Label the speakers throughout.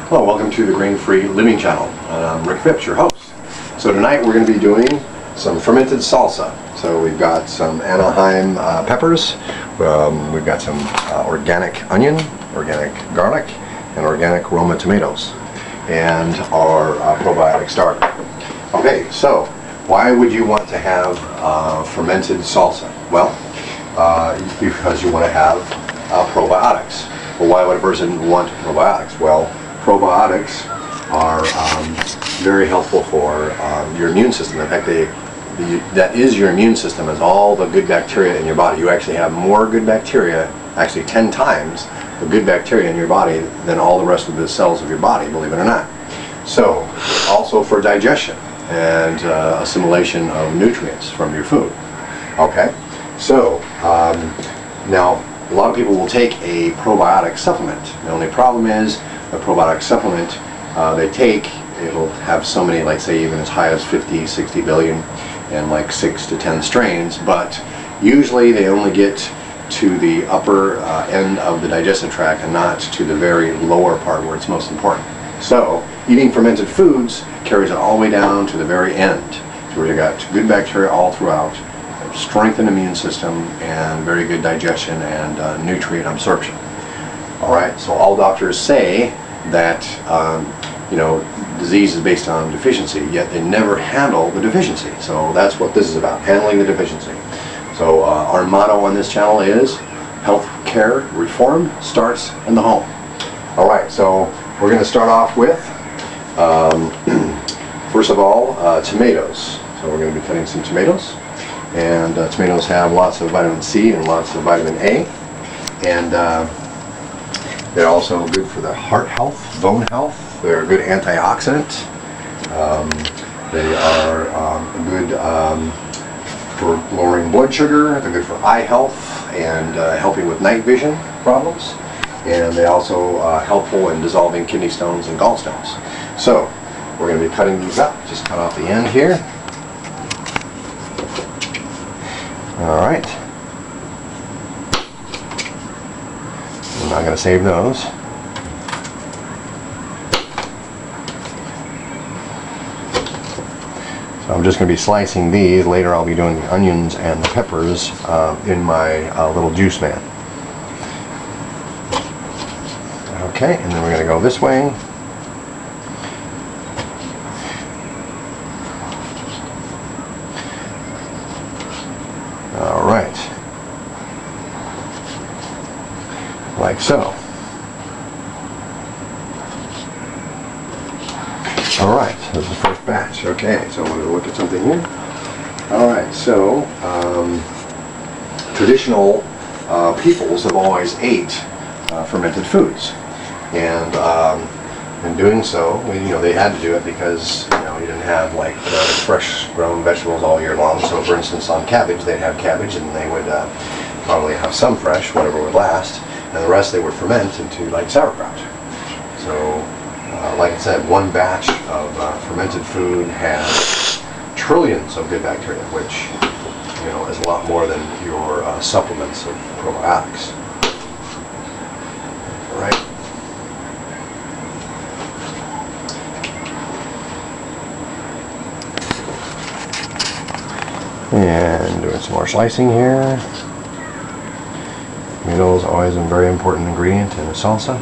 Speaker 1: Hello, welcome to the Grain-Free Living Channel. I'm Rick Phipps, your host. So tonight we're going to be doing some fermented salsa. So we've got some Anaheim peppers, we've got some organic onion, organic garlic, and organic Roma tomatoes, and our probiotic starter. Okay, so why would you want to have fermented salsa? Well, because you want to have probiotics. Well, why would a person want probiotics? Well, probiotics are very helpful for your immune system. In fact, that is your immune system, is all the good bacteria in your body. You actually have more good bacteria, actually 10 times the good bacteria in your body than all the rest of the cells of your body, believe it or not. So, also for digestion and assimilation of nutrients from your food. Okay, so now a lot of people will take a probiotic supplement. The only problem is a probiotic supplement they take, it'll have so many, like say even as high as 50, 60 billion and like 6 to 10 strains, but usually they only get to the upper end of the digestive tract and not to the very lower part where it's most important. So eating fermented foods carries it all the way down to the very end, to where you got good bacteria all throughout, strengthened immune system, and very good digestion and nutrient absorption. All right, so all doctors say that disease is based on deficiency, yet they never handle the deficiency. So that's what this is about, handling the deficiency. So our motto on this channel is health care reform starts in the home. All right, so we're going to start off with first of all tomatoes. So we're going to be cutting some tomatoes. And tomatoes have lots of vitamin C and lots of vitamin A, and they're also good for the heart health, bone health. They're a good antioxidant. They are good for lowering blood sugar. They're good for eye health and helping with night vision problems. And they also helpful in dissolving kidney stones and gallstones. So we're going to be cutting these up. Just cut off the end here. All right. I'm not going to save those. So I'm just going to be slicing these. Later I'll be doing the onions and the peppers in my little juice man. Okay, and then we're going to go this way. All right, like so. All right, this is the first batch. Okay, so I'm going to look at something here. All right, so traditional peoples have always ate fermented foods, and in doing so, they had to do it because you didn't have like fresh grown vegetables all year long. So for instance on cabbage, they'd have cabbage and they would probably have some fresh, whatever would last, and the rest they would ferment into like sauerkraut. So like I said, one batch of fermented food has trillions of good bacteria, which is a lot more than your supplements of probiotics. All right. And doing some more slicing here. Tomatoes always a very important ingredient in a salsa.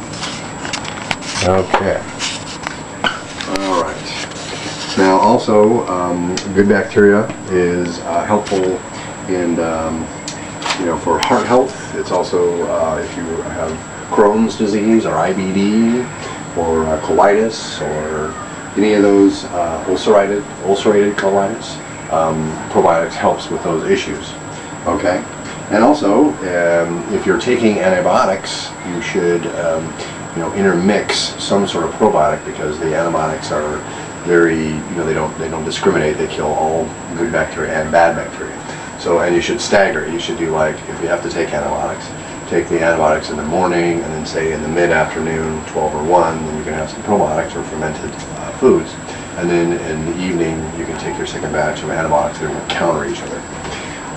Speaker 1: Okay. All right. Now also, good bacteria is helpful in for heart health. It's also if you have Crohn's disease or IBD or colitis or any of those ulcerated colitis. Probiotics helps with those issues. Okay, and also if you're taking antibiotics, you should intermix some sort of probiotic, because the antibiotics are very they don't discriminate. They kill all good bacteria and bad bacteria. So, and you should stagger. You should do, like, if you have to take antibiotics, take the antibiotics in the morning, and then say in the mid-afternoon, 12 or 1, then you can have some probiotics or fermented foods. And then in the evening, you can take your second batch of antibiotics that will counter each other.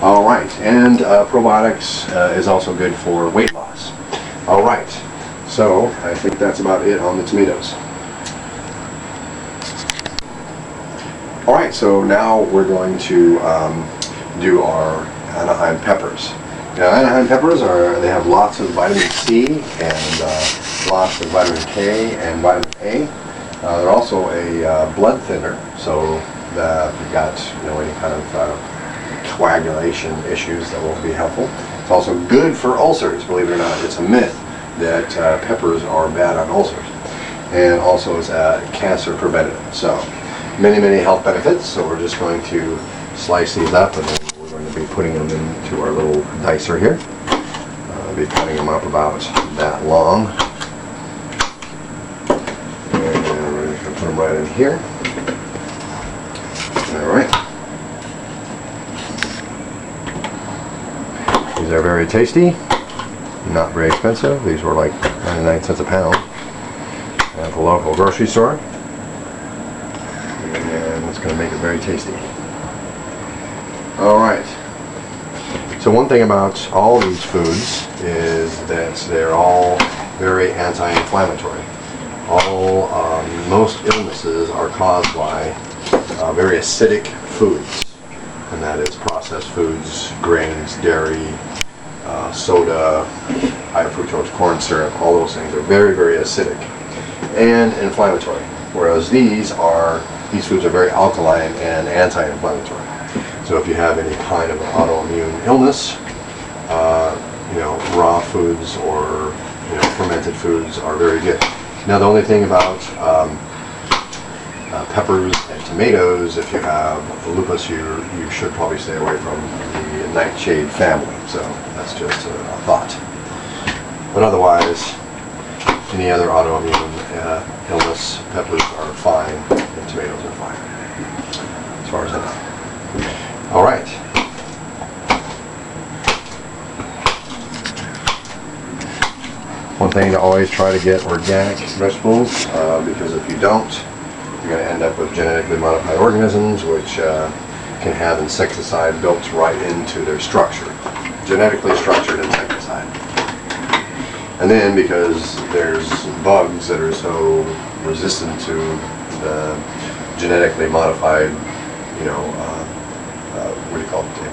Speaker 1: All right, and probiotics is also good for weight loss. All right, so I think that's about it on the tomatoes. All right, so now we're going to do our Anaheim peppers. Now, Anaheim peppers they have lots of vitamin C and lots of vitamin K and vitamin A. They're also a blood thinner, so that if you've got any kind of coagulation issues, that will be helpful. It's also good for ulcers. Believe it or not, it's a myth that peppers are bad on ulcers, and also it's cancer preventative. So many health benefits. So we're just going to slice these up, and then we're going to be putting them into our little dicer here. I'll be cutting them up about that long, and we're going to put them right in here. All right. These are very tasty, not very expensive. These were like 99 cents a pound at the local grocery store. And it's going to make it very tasty. Alright. So one thing about all these foods is that they're all very anti-inflammatory. Most illnesses are caused by very acidic foods, and that is processed foods, grains, dairy, soda, high fructose corn syrup. All those things are very acidic and inflammatory, whereas these foods are very alkaline and anti-inflammatory. So if you have any kind of autoimmune illness, raw foods or fermented foods are very good. Now the only thing about peppers and tomatoes, if you have lupus, you should probably stay away from the nightshade family. So that's just a thought. But otherwise, any other autoimmune illness, peppers are fine and tomatoes are fine, as far as I know. All right. One thing to always try to get organic vegetables, because if you don't, you're going to end up with genetically modified organisms, which can have insecticide built right into their structure. Genetically structured insecticide. And then because there's bugs that are so resistant to the genetically modified,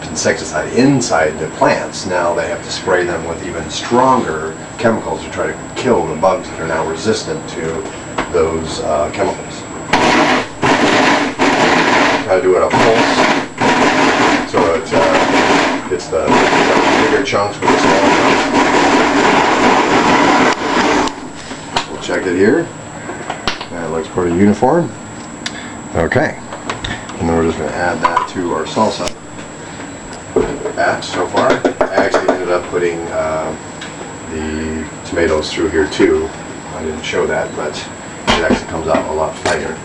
Speaker 1: insecticide inside the plants, now they have to spray them with even stronger chemicals to try to kill the bugs that are now resistant to those chemicals. Try to do it a pulse, so it it's the bigger chunks with the smaller chunks. We'll check it here. That looks pretty uniform. Okay, and then we're just going to add that to our salsa batch so far. I actually ended up putting the tomatoes through here too. I didn't show that, but it actually comes out a lot finer.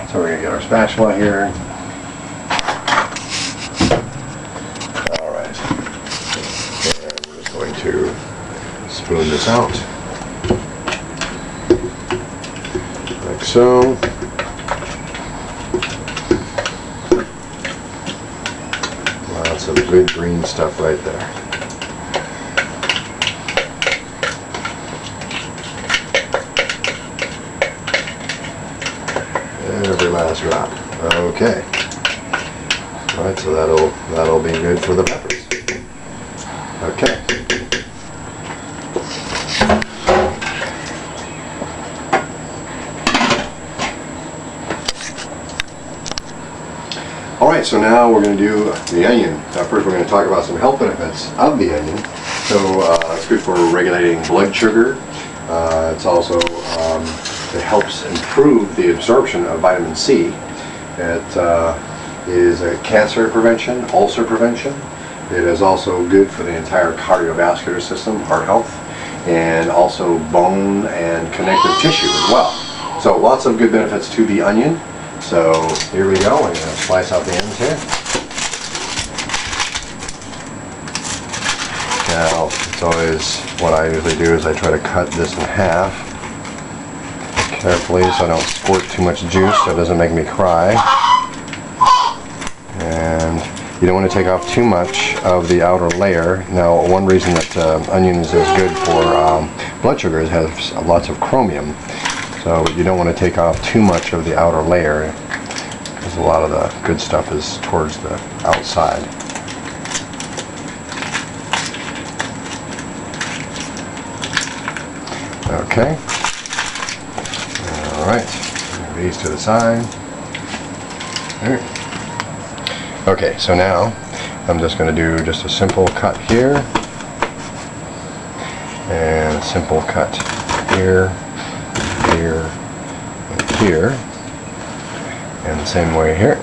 Speaker 1: So we're going to get our spatula here. Alright. And we're just going to spoon this out. Like so. Lots of good green stuff right there. Every last drop. Okay. All right, so that'll be good for the peppers. Okay. All right, so now we're going to do the onion. First, we're going to talk about some health benefits of the onion. So it's good for regulating blood sugar. It's also it helps improve the absorption of vitamin C. It is a cancer prevention, ulcer prevention. It is also good for the entire cardiovascular system, heart health, and also bone and connective tissue as well. So lots of good benefits to the onion. So here we go. I'm going to slice out the ends here. Now, it's always what I usually do is I try to cut this in half carefully so I don't squirt too much juice so it doesn't make me cry. And you don't want to take off too much of the outer layer. Now, one reason that onions is good for blood sugar is it has lots of chromium. So you don't want to take off too much of the outer layer because a lot of the good stuff is towards the outside. Okay. All right. Move these to the side. There. Okay, so now I'm just going to do just a simple cut here, and a simple cut here, here, and here, and the same way here.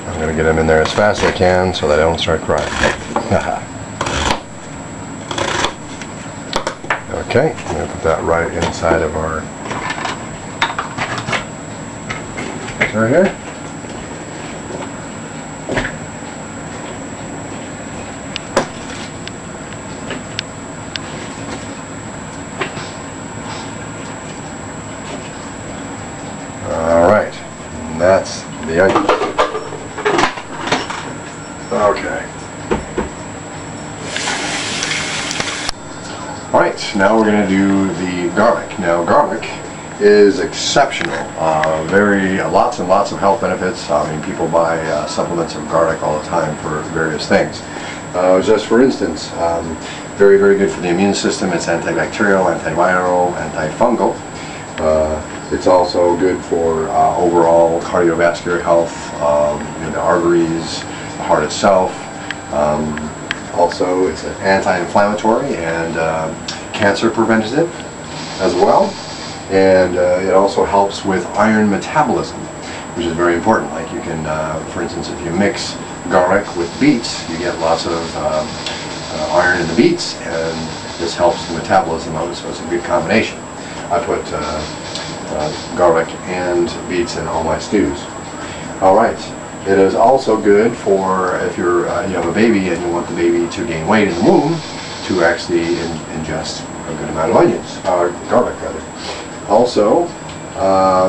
Speaker 1: I'm going to get them in there as fast as I can so that I don't start crying. Okay, I'm going to put that right inside of our right here. All right, and that's the onion. Okay. All right, now we're going to do the garlic. Now, garlic is exceptional. Lots and lots of health benefits. I mean, people buy supplements of garlic all the time for various things. Just for instance, very, very good for the immune system. It's antibacterial, antiviral, antifungal. It's also good for overall cardiovascular health, the arteries, the heart itself. Also, it's an anti-inflammatory and cancer preventative as well. And it also helps with iron metabolism, which is very important. Like you can, for instance, if you mix garlic with beets, you get lots of iron in the beets, and this helps the metabolism of it, so it's a good combination. I put garlic and beets in all my stews. All right. It is also good for if you have a baby and you want the baby to gain weight in the womb, to actually ingest a good amount of onions, garlic rather. Also,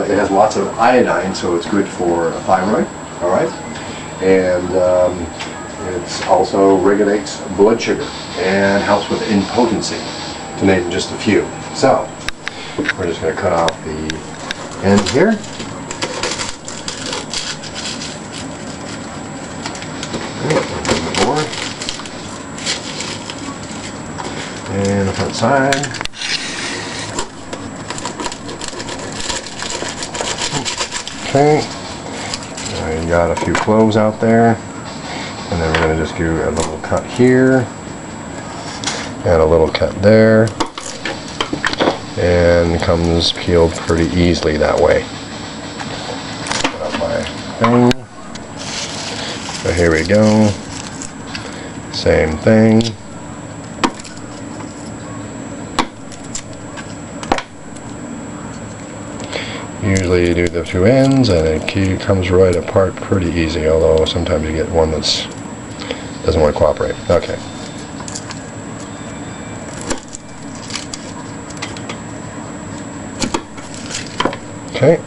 Speaker 1: it has lots of iodine, so it's good for a thyroid. All right, and it also regulates blood sugar and helps with impotency, to name just a few. So we're just going to cut off the end here. Open the board and the front side. Okay, now you got a few cloves out there, and then we're going to just do a little cut here, and a little cut there, and it comes peeled pretty easily that way. Put up my thing. So here we go, same thing. Usually you do the two ends and it comes right apart pretty easy, although sometimes you get one that's doesn't want to cooperate. Okay. Okay.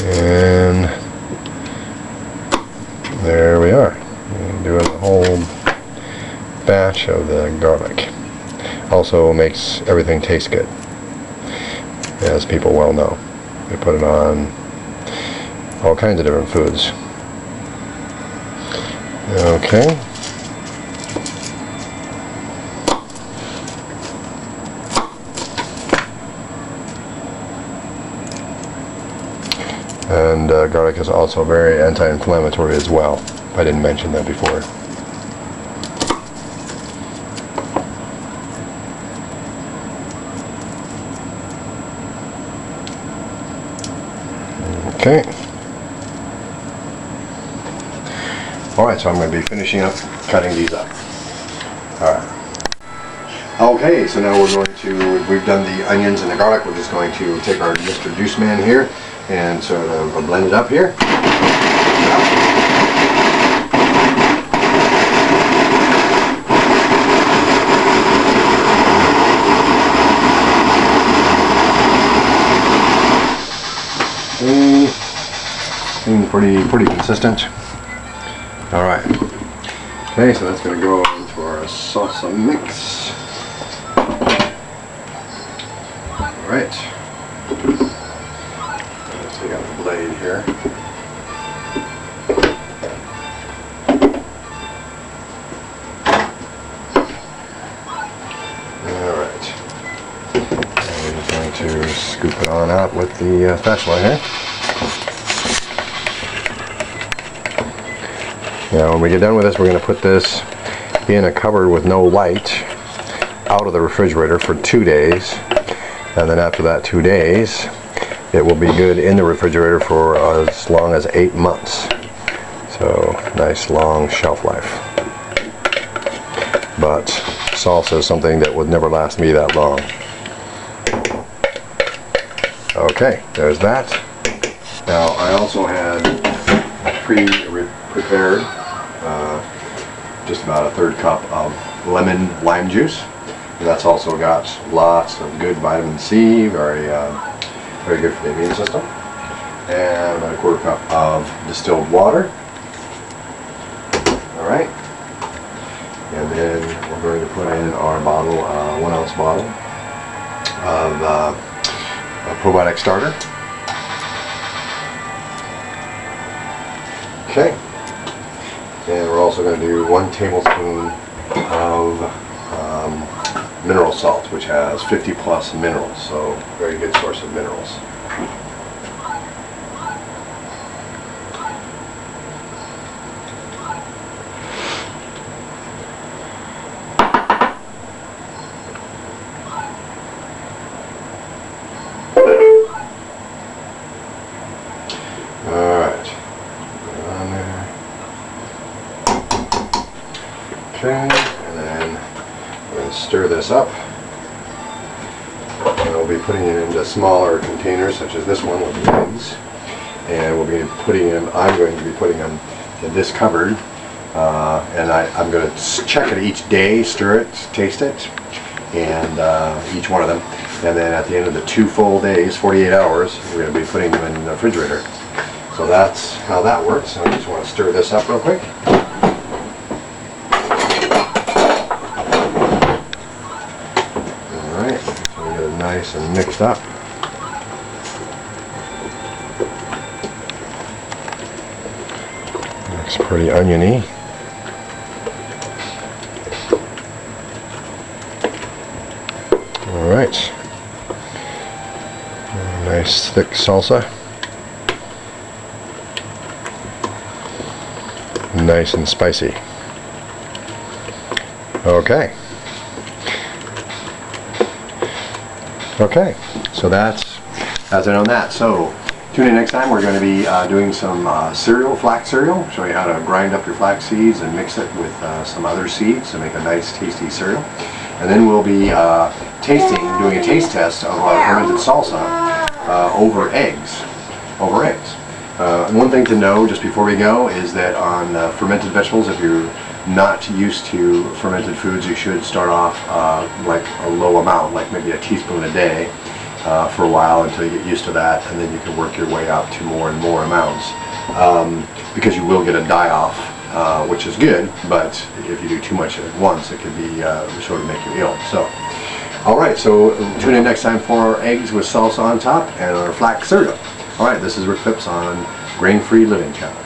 Speaker 1: And there we are. Doing a whole batch of the garlic. Also makes everything taste good, as people well know. They put it on all kinds of different foods. Okay. And garlic is also very anti-inflammatory as well. I didn't mention that before. Okay. Alright, so I'm going to be finishing up cutting these up. Alright. Okay, so now we've done the onions and the garlic. We're just going to take our Mr. Juice Man here and sort of blend it up here. Pretty consistent. All right. Okay, so that's going to go into our salsa mix. Alright. Let's take out the blade here. Alright. And we're just going to scoop it on out with the spatula here. Now when we get done with this, we're going to put this in a cupboard with no light out of the refrigerator for 2 days, and then after that 2 days it will be good in the refrigerator for as long as 8 months. So nice long shelf life. But salsa is something that would never last me that long. Okay, there's that. Now I also had pre-prepared just about a 1/3 cup of lemon lime juice. And that's also got lots of good vitamin C, very good for the immune system. And about a 1/4 cup of distilled water. All right. And then we're going to put in our bottle, 1 ounce bottle of a probiotic starter. Okay. And we're also going to do 1 tablespoon of mineral salt, which has 50+ minerals, so very good source of minerals. Alright. On there. Okay, and then we're going to stir this up. And we'll be putting it into smaller containers such as this one with lids. And we'll be putting them, I'm going to be putting them in this cupboard. And I'm going to check it each day, stir it, taste it, and each one of them. And then at the end of the 2 full days, 48 hours, we're going to be putting them in the refrigerator. So that's how that works. I just want to stir this up real quick. Alright, so we get it nice and mixed up. Looks pretty oniony. Alright. Nice thick salsa. Nice and spicy. Okay. Okay, so that's it on that. So tune in next time. We're going to be doing some cereal, flax cereal. Show you how to grind up your flax seeds and mix it with some other seeds to make a nice tasty cereal. And then we'll be doing a taste test of our fermented salsa over eggs. One thing to know just before we go is that on fermented vegetables, if you're not used to fermented foods, you should start off like a low amount, like maybe a teaspoon a day for a while until you get used to that, and then you can work your way up to more and more amounts because you will get a die-off, which is good, but if you do too much at once, it could be sure to make you ill. So, alright, so tune in next time for our eggs with salsa on top and our flax cereal. Alright, this is Rick Phipps on Grain-Free Living Channel.